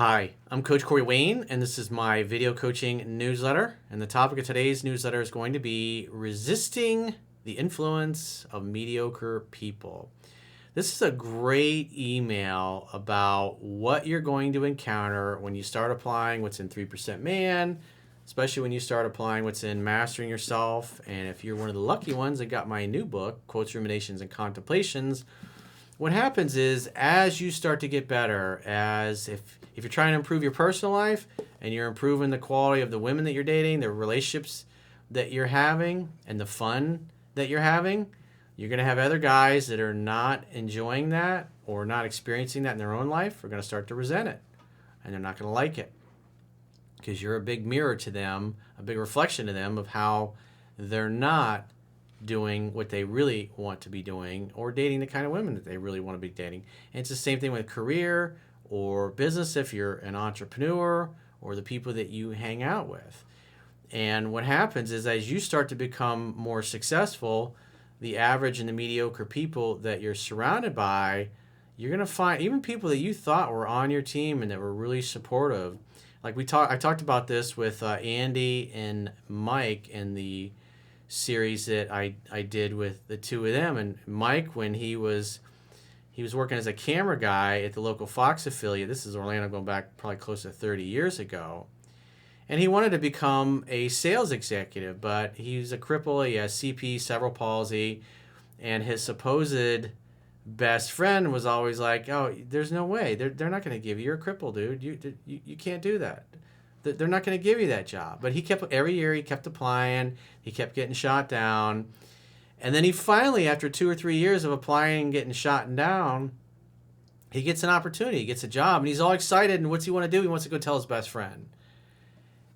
Hi, I'm Coach Corey Wayne, and this is my video coaching newsletter. And the topic of today's newsletter is going to be resisting the influence of mediocre people. This is a great email about what you're going to encounter when you start applying what's in 3% Man, especially when you start applying what's in Mastering Yourself. And if you're one of the lucky ones that got my new book, Quotes, Ruminations, and Contemplations, what happens is as you start to get better, as if you're trying to improve your personal life and you're improving the quality of the women that you're dating, the relationships that you're having, and the fun that you're having, you're going to have other guys that are not enjoying that or not experiencing that in their own life are going to start to resent it, and they're not going to like it because you're a big mirror to them, a big reflection to them of how they're not doing what they really want to be doing or dating the kind of women that they really want to be dating. And it's the same thing with career or business if you're an entrepreneur or the people that you hang out with. And what happens is as you start to become more successful, the average and the mediocre people that you're surrounded by, you're going to find even people that you thought were on your team and that were really supportive. Like I talked about this with Andy and Mike in the series that I did with the two of them. And Mike, when he was working as a camera guy at the local Fox affiliate, this is Orlando going back probably close to 30 years ago, and he wanted to become a sales executive, but he's a cripple, he has CP, cerebral palsy, and his supposed best friend was always like, oh, there's no way, they're not going to give you, you're a cripple, dude, you can't do that. They're not going to give you that job. But every year he kept applying. He kept getting shot down. And then he finally, after 2 or 3 years of applying and getting shot down, he gets an opportunity. He gets a job. And he's all excited. And what's he want to do? He wants to go tell his best friend.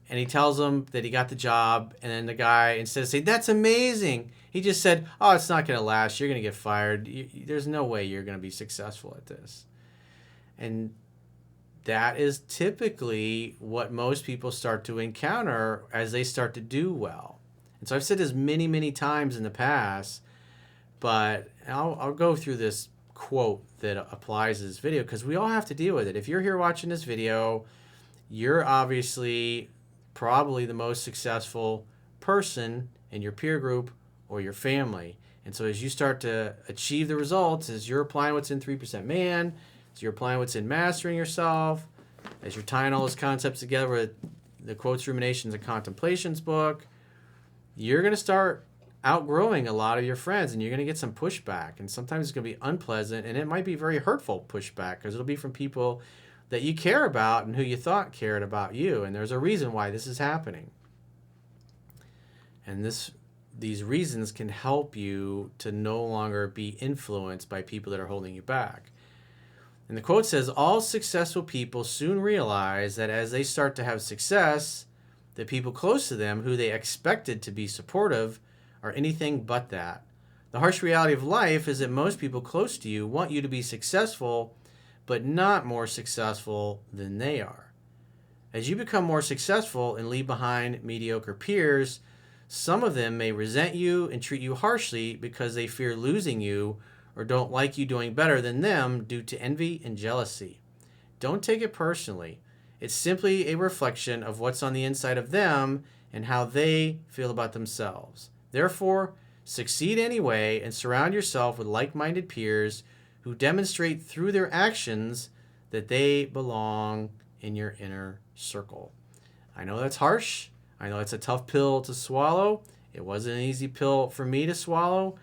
And he tells him that he got the job. And then the guy, instead of saying, that's amazing, he just said, oh, it's not going to last. You're going to get fired. There's no way you're going to be successful at this. And that is typically what most people start to encounter as they start to do well. And so I've said this many, many times in the past, but I'll go through this quote that applies to this video because we all have to deal with it. If you're here watching this video, you're obviously probably the most successful person in your peer group or your family. And so as you start to achieve the results, as you're applying what's in 3% Man, as you're applying what's in Mastering Yourself, as you're tying all those concepts together with the Quotes, Ruminations, and Contemplations book, you're going to start outgrowing a lot of your friends, and you're going to get some pushback. And sometimes it's going to be unpleasant, and it might be very hurtful pushback because it'll be from people that you care about and who you thought cared about you. And there's a reason why this is happening. And these reasons can help you to no longer be influenced by people that are holding you back. And the quote says, all successful people soon realize that as they start to have success, the people close to them who they expected to be supportive are anything but that. The harsh reality of life is that most people close to you want you to be successful, but not more successful than they are. As you become more successful and leave behind mediocre peers, some of them may resent you and treat you harshly because they fear losing you or don't like you doing better than them due to envy and jealousy. Don't take it personally. It's simply a reflection of what's on the inside of them and how they feel about themselves. Therefore, succeed anyway and surround yourself with like-minded peers who demonstrate through their actions that they belong in your inner circle. I know that's harsh. I know it's a tough pill to swallow. It wasn't an easy pill for me to swallow.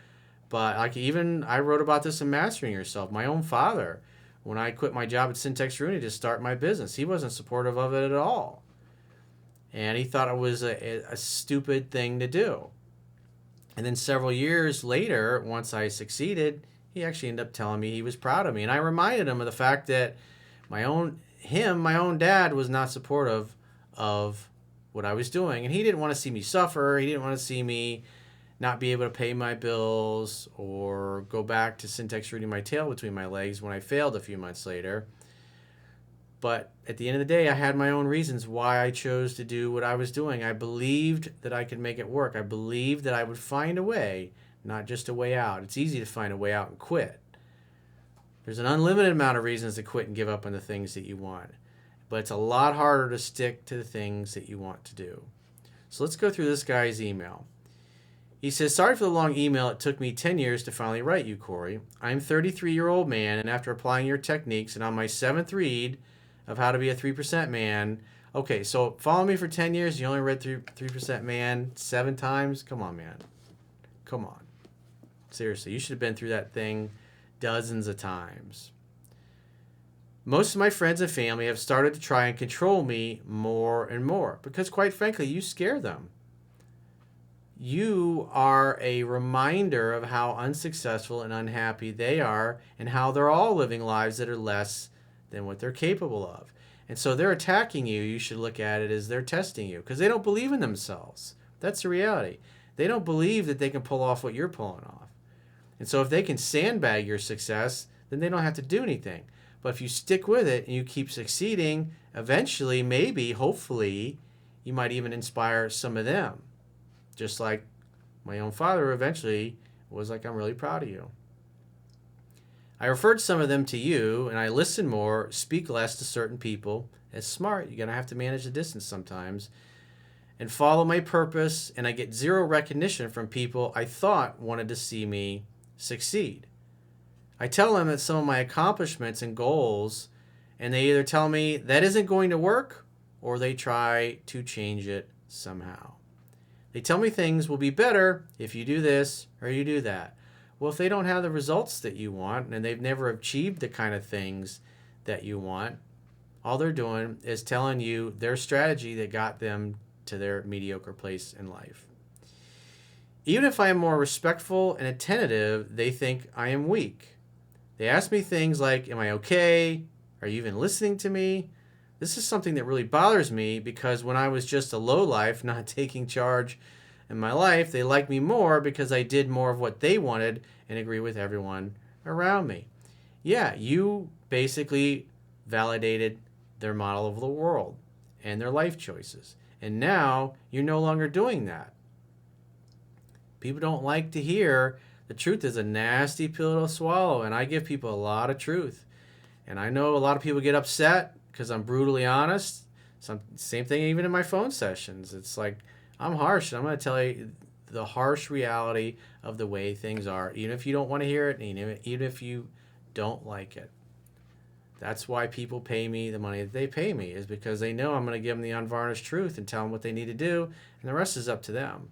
But I wrote about this in Mastering Yourself. My own father, when I quit my job at Syntax Rooney to start my business, he wasn't supportive of it at all. And he thought it was a stupid thing to do. And then several years later, once I succeeded, he actually ended up telling me he was proud of me. And I reminded him of the fact that my own dad was not supportive of what I was doing. And he didn't want to see me suffer. He didn't want to see me not be able to pay my bills or go back to Syntax rooting my tail between my legs when I failed a few months later. But at the end of the day, I had my own reasons why I chose to do what I was doing. I believed that I could make it work. I believed that I would find a way, not just a way out. It's easy to find a way out and quit. There's an unlimited amount of reasons to quit and give up on the things that you want. but it's a lot harder to stick to the things that you want to do. So let's go through this guy's email. He says, sorry for the long email. It took me 10 years to finally write you, Corey. I'm a 33-year-old man, and after applying your techniques and on my 7th read of How to Be a 3% Man. Okay, so follow me for 10 years. You only read 3% Man 7 times? Come on, man. Come on. Seriously, you should have been through that thing dozens of times. Most of my friends and family have started to try and control me more and more because, quite frankly, you scare them. You are a reminder of how unsuccessful and unhappy they are and how they're all living lives that are less than what they're capable of. And so they're attacking you. You should look at it as they're testing you because they don't believe in themselves. That's the reality. They don't believe that they can pull off what you're pulling off. And so if they can sandbag your success, then they don't have to do anything. But if you stick with it and you keep succeeding, eventually, maybe, hopefully, you might even inspire some of them. Just like my own father eventually was like, I'm really proud of you. I referred some of them to you, and I listen more, speak less to certain people. It's smart. You're going to have to manage the distance sometimes. And follow my purpose, and I get zero recognition from people I thought wanted to see me succeed. I tell them that some of my accomplishments and goals, and they either tell me that isn't going to work, or they try to change it somehow. They tell me things will be better if you do this or you do that. Well, if they don't have the results that you want and they've never achieved the kind of things that you want, all they're doing is telling you their strategy that got them to their mediocre place in life. Even if I am more respectful and attentive, they think I am weak. They ask me things like, am I okay? Are you even listening to me? This is something that really bothers me because when I was just a lowlife, not taking charge in my life, they liked me more because I did more of what they wanted and agree with everyone around me. Yeah, you basically validated their model of the world and their life choices. And now you're no longer doing that. People don't like to hear the truth is a nasty pill to swallow, and I give people a lot of truth. And I know a lot of people get upset because I'm brutally honest. Same thing even in my phone sessions. It's like, I'm harsh, and I'm going to tell you the harsh reality of the way things are, even if you don't want to hear it, and even if you don't like it. That's why people pay me the money that they pay me, is because they know I'm going to give them the unvarnished truth and tell them what they need to do, and the rest is up to them.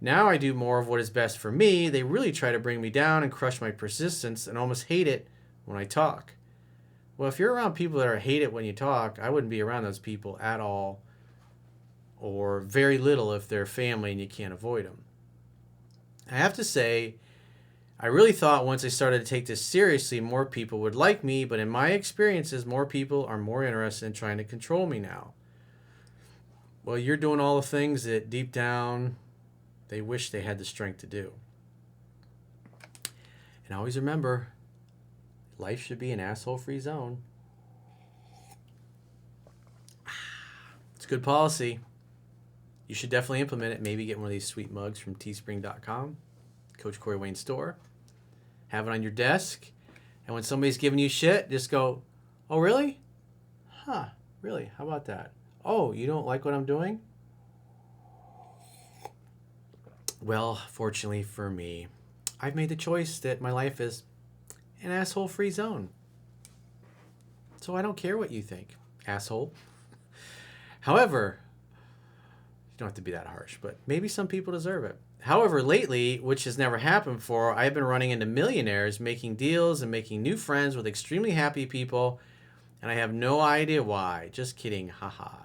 Now I do more of what is best for me. They really try to bring me down and crush my persistence and almost hate it when I talk. Well, if you're around people that hate it when you talk, I wouldn't be around those people at all, or very little if they're family and you can't avoid them. I have to say, I really thought once I started to take this seriously, more people would like me, but in my experiences, more people are more interested in trying to control me now. Well, you're doing all the things that deep down they wish they had the strength to do. And always remember, life should be an asshole-free zone. It's good policy. You should definitely implement it. Maybe get one of these sweet mugs from teespring.com, Coach Corey Wayne store. Have it on your desk. And when somebody's giving you shit, just go, oh, really? Huh, really? How about that? Oh, you don't like what I'm doing? Well, fortunately for me, I've made the choice that my life is an asshole-free zone. So I don't care what you think, asshole. However, you don't have to be that harsh, but maybe some people deserve it. However, lately, which has never happened before, I've been running into millionaires, making deals and making new friends with extremely happy people, and I have no idea why. Just kidding, haha.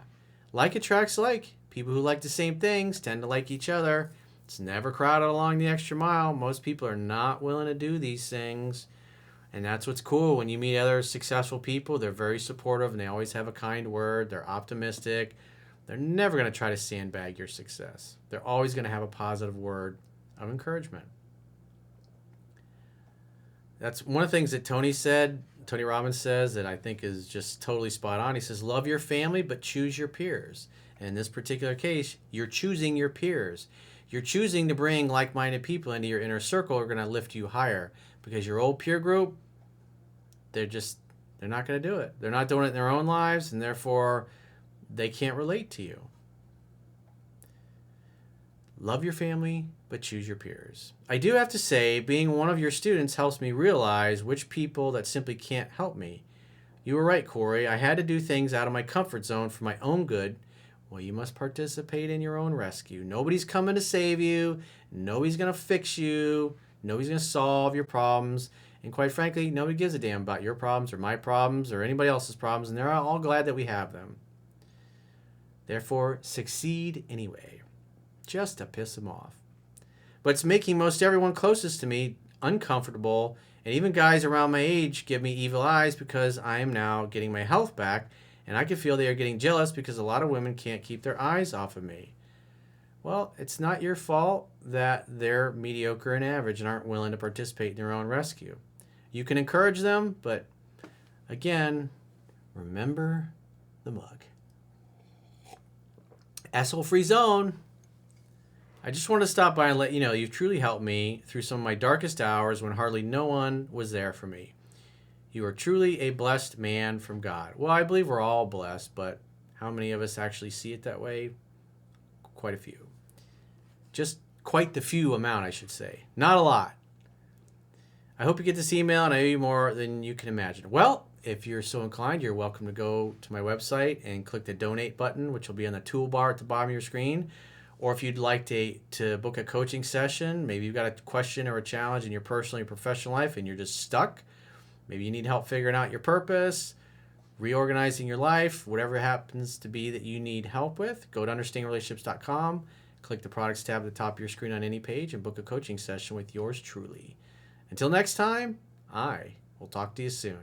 Like attracts like. People who like the same things tend to like each other. It's never crowded along the extra mile. Most people are not willing to do these things. And that's what's cool. When you meet other successful people, they're very supportive and they always have a kind word. They're optimistic. They're never going to try to sandbag your success. They're always going to have a positive word of encouragement. That's one of the things that Tony Robbins says, that I think is just totally spot on. He says, love your family, but choose your peers. And in this particular case, you're choosing your peers. You're choosing to bring like-minded people into your inner circle who are going to lift you higher, because your old peer group, they're They're not going to do it. They're not doing it in their own lives, and therefore they can't relate to you. Love your family, but choose your peers. I do have to say, being one of your students helps me realize which people that simply can't help me. You were right, Corey. I had to do things out of my comfort zone for my own good. Well, you must participate in your own rescue. Nobody's coming to save you. Nobody's going to fix you. Nobody's going to solve your problems. And quite frankly, nobody gives a damn about your problems or my problems or anybody else's problems, and they're all glad that we have them. Therefore, succeed anyway, just to piss them off. But it's making most everyone closest to me uncomfortable, and even guys around my age give me evil eyes because I am now getting my health back, and I can feel they are getting jealous because a lot of women can't keep their eyes off of me. Well, it's not your fault that they're mediocre and average and aren't willing to participate in their own rescue. You can encourage them, but again, remember the mug. Asshole-free zone. I just want to stop by and let you know you've truly helped me through some of my darkest hours when hardly no one was there for me. You are truly a blessed man from God. Well, I believe we're all blessed, but how many of us actually see it that way? Quite a few. Just quite the few amount, I should say. Not a lot. I hope you get this email and I owe you more than you can imagine. Well, if you're so inclined, you're welcome to go to my website and click the donate button, which will be on the toolbar at the bottom of your screen. Or if you'd like to book a coaching session, maybe you've got a question or a challenge in your personal or professional life and you're just stuck. Maybe you need help figuring out your purpose, reorganizing your life, whatever it happens to be that you need help with. Go to understandingrelationships.com, click the products tab at the top of your screen on any page, and book a coaching session with yours truly. Until next time, I will talk to you soon.